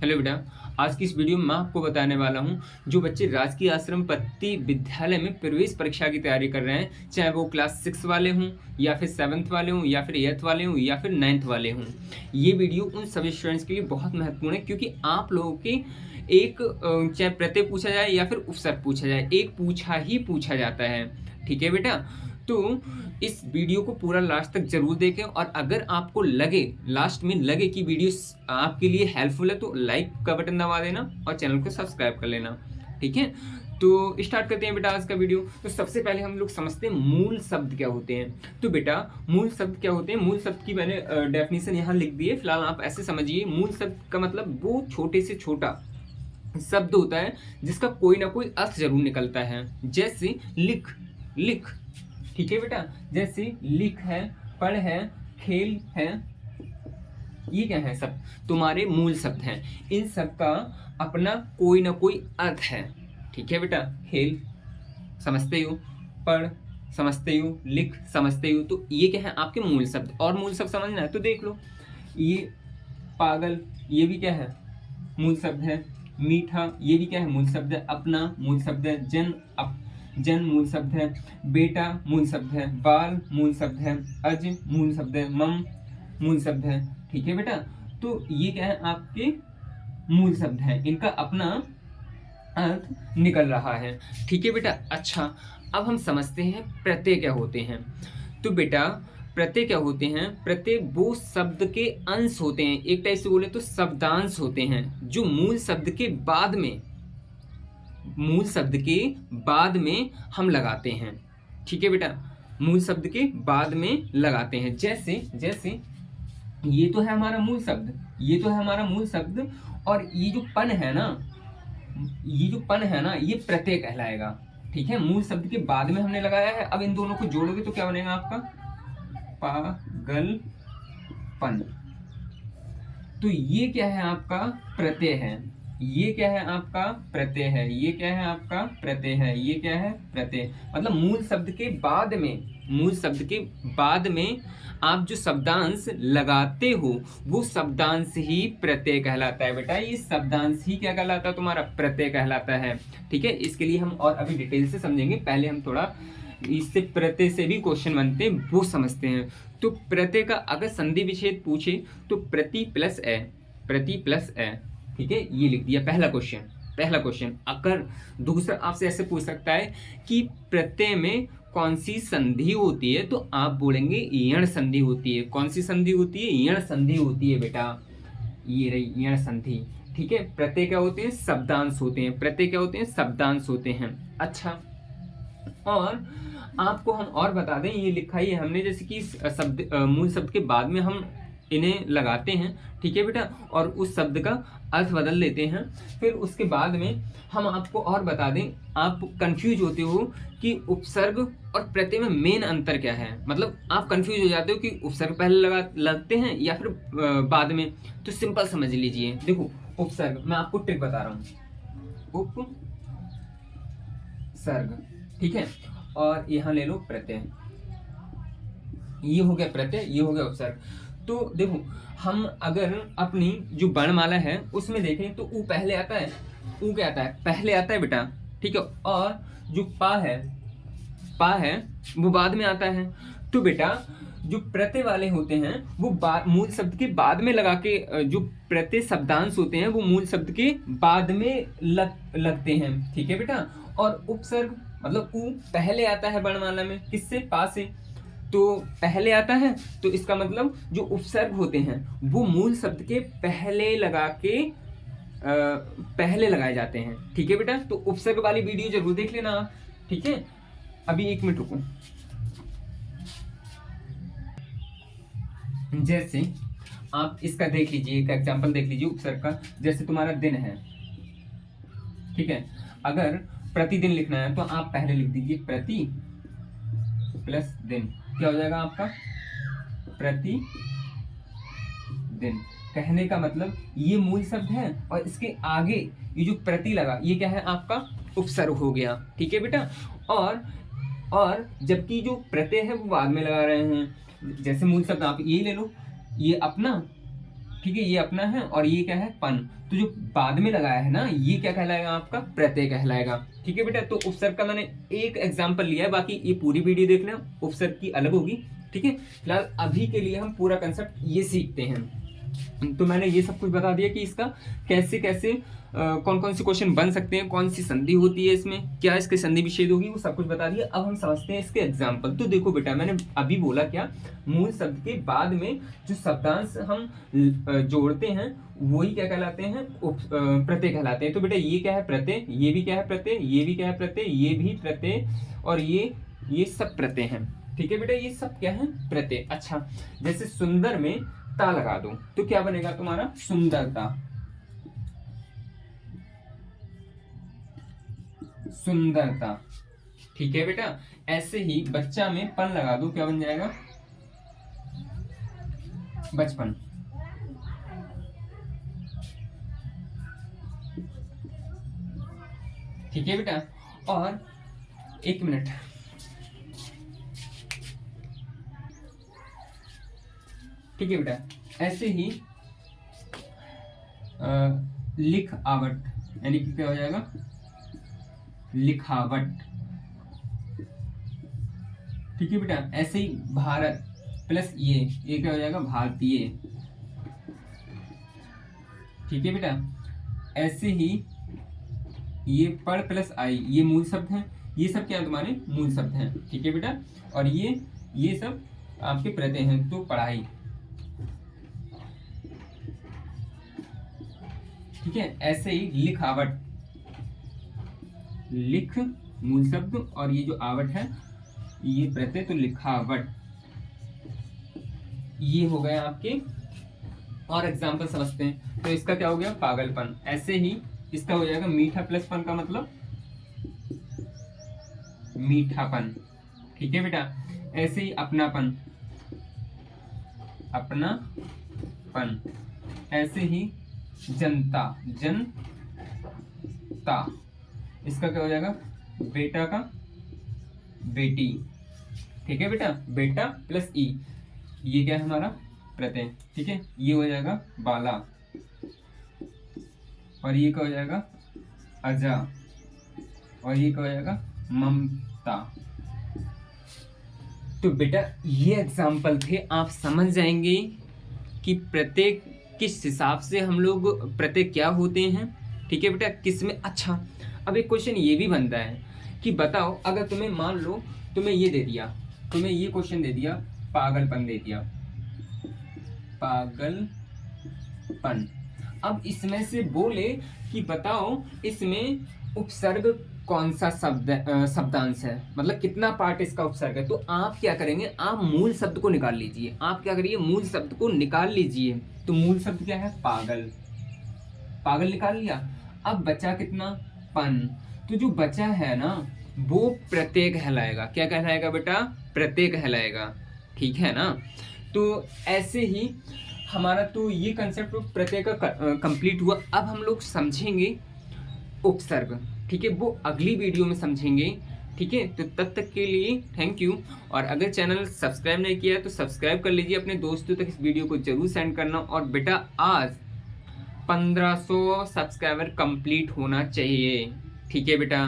Hello बेटा। आज की इस वीडियो में मैं आपको बताने वाला हूं, जो बच्चे राजकीय आश्रम पत्ती विद्यालय में प्रवेश परीक्षा की तैयारी कर रहे हैं, चाहे वो क्लास 6 वाले हों या फिर 7th वाले हों या फिर 8th वाले हों या फिर 9th वाले हों। ये वीडियो उन सभी स्टूडेंट्स के लिए बहुत महत्वपूर्ण है, क्योंकि आप लोगों के एक चाहे प्रत्यय पूछा जाए या फिर उपसर्ग पूछा जाए, एक पूछा ही पूछा जाता है। ठीक है बेटा। तो इस वीडियो को पूरा लास्ट तक जरूर देखें, और अगर आपको लगे लास्ट में लगे कि वीडियो आपके लिए हेल्पफुल है तो लाइक का बटन दबा देना और चैनल को सब्सक्राइब कर लेना। ठीक है। तो स्टार्ट करते हैं बेटा आज का वीडियो। तो सबसे पहले हम लोग समझते हैं मूल शब्द क्या होते हैं। तो बेटा मूल शब्द क्या होते हैं, मूल शब्द की मैंने डेफिनेशन यहाँ लिख दी है, फिलहाल आप ऐसे समझिए। मूल शब्द का मतलब वो छोटे से छोटा शब्द होता है जिसका कोई ना कोई अर्थ जरूर निकलता है। जैसे लिख, लिख। ठीक है बेटा। जैसे लिख है, पढ़ है, खेल है, ये क्या है, सब तुम्हारे मूल शब्द हैं। इन सब का अपना कोई ना कोई अर्थ है। ठीक है बेटा। खेल समझते हो, पढ़ समझते हो, लिख समझते हो, तो ये क्या है आपके मूल शब्द। और मूल शब्द समझना है तो देख लो, ये पागल, ये भी क्या है, मूल शब्द है। मीठा, ये भी क्या है, मूल शब्द है। अपना मूल शब्द है। जन मूल शब्द है। बेटा मूल शब्द है। बाल मूल शब्द है। अज मूल शब्द है। मम मूल शब्द है। ठीक है बेटा। तो ये क्या है आपके मूल शब्द है, इनका अपना अर्थ निकल रहा है। ठीक है बेटा। अच्छा, अब हम समझते हैं प्रत्यय क्या होते हैं। तो बेटा प्रत्यय क्या होते हैं, प्रत्यय वो शब्द के अंश होते हैं, एक टाइप से बोले तो शब्दांश होते हैं, जो मूल शब्द के बाद में हम लगाते हैं। ठीक है बेटा। मूल शब्द के बाद में लगाते हैं। जैसे जैसे ये तो है हमारा मूल शब्द, ये तो है हमारा मूल शब्द, और ये जो पन है ना, ये प्रत्यय कहलाएगा। ठीक है। मूल शब्द के बाद में हमने लगाया है। अब इन दोनों को जोड़ोगे तो क्या बनेगा आपका, पागलपन। तो ये क्या है आपका प्रत्यय है, ये क्या है आपका प्रत्यय है, ये क्या है आपका प्रत्यय है, ये क्या है प्रत्यय। मतलब मूल शब्द के बाद में आप जो शब्दांश लगाते हो वो शब्दांश ही प्रत्यय कहलाता है बेटा। ये शब्दांश ही क्या कहलाता है, तुम्हारा प्रत्यय कहलाता है। ठीक है। इसके लिए हम और अभी डिटेल से समझेंगे, पहले हम थोड़ा इससे प्रत्यय से भी क्वेश्चन बनते हैं वो समझते हैं। तो प्रत्यय का अगर संधि विच्छेद पूछे तो प्रति प्लस ए। ठीक है, ये लिख दिया पहला क्वेश्चन। अगर दूसरा आपसे ऐसे पूछ सकता है कि प्रत्यय में कौन सी संधि होती है, तो आप बोलेंगे यण संधि होती है। कौन सी संधि होती है, यण संधि होती है बेटा, ये रही यण संधि। ठीक है। प्रत्यय क्या होते हैं, शब्दांश होते हैं। अच्छा, और आपको हम और बता दें, ये लिखा ही है हमने, जैसे कि मूल शब्द के बाद में हम इन्हें लगाते हैं। ठीक है बेटा। और उस शब्द का अर्थ बदल देते हैं। फिर उसके बाद में हम आपको और बता दें, आप कंफ्यूज होते हो कि उपसर्ग और प्रत्यय में मेन अंतर क्या है। मतलब आप कंफ्यूज हो जाते हो कि उपसर्ग पहले लगते हैं या फिर बाद में। तो सिंपल समझ लीजिए, देखो उपसर्ग, मैं आपको ट्रिक बता रहा हूँ। उपसर्ग, ठीक है, और यहाँ ले लो प्रत्यय। ये हो गया प्रत्यय, ये हो गया उपसर्ग। तो देखो, हम अगर अपनी जो वर्णमाला है उसमें देखें तो उ पहले आता है, उ क्या आता है, पहले आता है बेटा। ठीक है। और जो पा है वो बाद में आता है। तो बेटा जो प्रत्यय वाले होते हैं वो मूल शब्द के बाद में लगा के, जो प्रत्यय शब्दांश होते हैं वो मूल शब्द के बाद में लगते हैं। ठीक है बेटा। और उपसर्ग मतलब उ पहले आता है वर्णमाला में, किससे, पा से, तो पहले आता है। तो इसका मतलब जो उपसर्ग होते हैं वो मूल शब्द के पहले पहले लगाए जाते हैं। ठीक है बेटा। तो उपसर्ग वाली वीडियो जरूर देख लेना आप। ठीक है। अभी 1 मिनट रुको। जैसे आप इसका देख लीजिए, एक एग्जांपल देख लीजिए उपसर्ग का। जैसे तुम्हारा दिन है, ठीक है, अगर प्रतिदिन लिखना है तो आप पहले लिख दीजिए प्रति प्लस दिन, क्या हो जाएगा आपका, प्रति दिन। कहने का मतलब ये मूल शब्द है और इसके आगे ये जो प्रति लगा ये क्या है आपका उपसर्ग हो गया। ठीक है बेटा। और जबकि जो प्रत्यय है वो बाद में लगा रहे हैं। जैसे मूल शब्द आप ये ले लो, ये अपना, ठीक है, ये अपना है और ये क्या है, पन। तो जो बाद में लगाया है ना, ये क्या कहलाएगा, आपका प्रत्यय कहलाएगा। ठीक है बेटा, तो उपसर्ग का मैंने एक एग्जांपल लिया है, बाकी ये पूरी वीडियो देख लें, उपसर्ग की अलग होगी। ठीक है, फिलहाल अभी के लिए हम पूरा कंसेप्ट ये सीखते हैं। तो मैंने ये सब कुछ बता दिया कि इसका कैसे कैसे कौन कौन से क्वेश्चन बन सकते हैं, कौन सी संधि होती है इसमें, क्या इसके संधि विच्छेद होगी, वो सब कुछ बता दिया। अब हम समझते हैं इसके एग्जाम्पल। तो देखो बेटा, मैंने अभी बोला क्या, मूल शब्द के बाद में जो शब्दांश हम जोड़ते हैं वही क्या कहलाते हैं, प्रत्यय कहलाते हैं। तो बेटा ये क्या है, प्रत्यय, ये भी क्या है, प्रत्यय, ये भी क्या है, प्रत्यय, ये भी प्रत्यय, और ये सब प्रत्यय हैं। ठीक है बेटा, ये सब क्या है, प्रत्यय। अच्छा, जैसे सुंदर में ता लगा दो तो क्या बनेगा तुम्हारा, सुंदरता। सुंदरता। ठीक है बेटा, ऐसे ही बच्चा में पन लगा दो, क्या बन जाएगा, बचपन। ठीक है बेटा, और एक मिनट, ठीक है बेटा, ऐसे ही लिख आवट, यानी कि क्या हो जाएगा, लिखावट। ठीक है बेटा, ऐसे ही भारत प्लस ये क्या हो जाएगा, भारतीय। ठीक है बेटा, ऐसे ही ये पढ़ प्लस आई, ये मूल शब्द हैं, ये सब क्या है, तुम्हारे मूल शब्द हैं। ठीक है बेटा, और ये सब आपके प्रत्यय हैं, तो पढ़ाई। ठीक है, ऐसे ही लिखावट, लिख मूल शब्द और ये जो आवट है ये प्रत्यय, तो लिखावट। ये हो गए आपके, और एग्जाम्पल समझते हैं। तो इसका क्या हो गया, पागलपन। ऐसे ही इसका हो जाएगा मीठा प्लस पन का मतलब मीठापन। ठीक है बेटा, ऐसे ही अपनापन, अपनापन। ऐसे ही जनता, जनता। इसका क्या हो जाएगा, बेटा का बेटी। ठीक है बेटा, बेटा प्लस ई, ये क्या है हमारा, प्रत्यय। ठीक है, ये हो जाएगा बाला, और ये क्या हो जाएगा, अजा, और ये क्या हो जाएगा, ममता। तो बेटा ये एग्जाम्पल थे, आप समझ जाएंगे कि प्रत्येक किस हिसाब से हम लोग प्रत्यय क्या होते हैं। ठीक है बेटा, किस में। अच्छा, अब एक क्वेश्चन ये भी बनता है कि बताओ, अगर तुम्हें मान लो तुम्हें ये दे दिया, तुम्हें ये क्वेश्चन दे दिया, पागलपन दे दिया, पागलपन। अब इसमें से बोले कि बताओ इसमें उपसर्ग कौन सा शब्दांश है, मतलब कितना पार्ट इसका उपसर्ग है। तो आप क्या करेंगे, आप मूल शब्द को निकाल लीजिए। आप क्या करिए, मूल शब्द को निकाल लीजिए। तो मूल शब्द क्या है, पागल, पागल निकाल लिया। अब बचा कितना, पन। तो जो बचा है ना वो प्रत्यय कहलाएगा। क्या कहलाएगा बेटा, प्रत्यय कहलाएगा। ठीक है ना। तो ऐसे ही हमारा तो ये कंसेप्ट प्रत्यय का कंप्लीट हुआ। अब हम लोग समझेंगे उपसर्ग। ठीक है, वो अगली वीडियो में समझेंगे। ठीक है, तो तब तक के लिए थैंक यू। और अगर चैनल सब्सक्राइब नहीं किया है तो सब्सक्राइब कर लीजिए, अपने दोस्तों तक इस वीडियो को जरूर सेंड करना। और बेटा आज 1500 सब्सक्राइबर कंप्लीट होना चाहिए। ठीक है बेटा।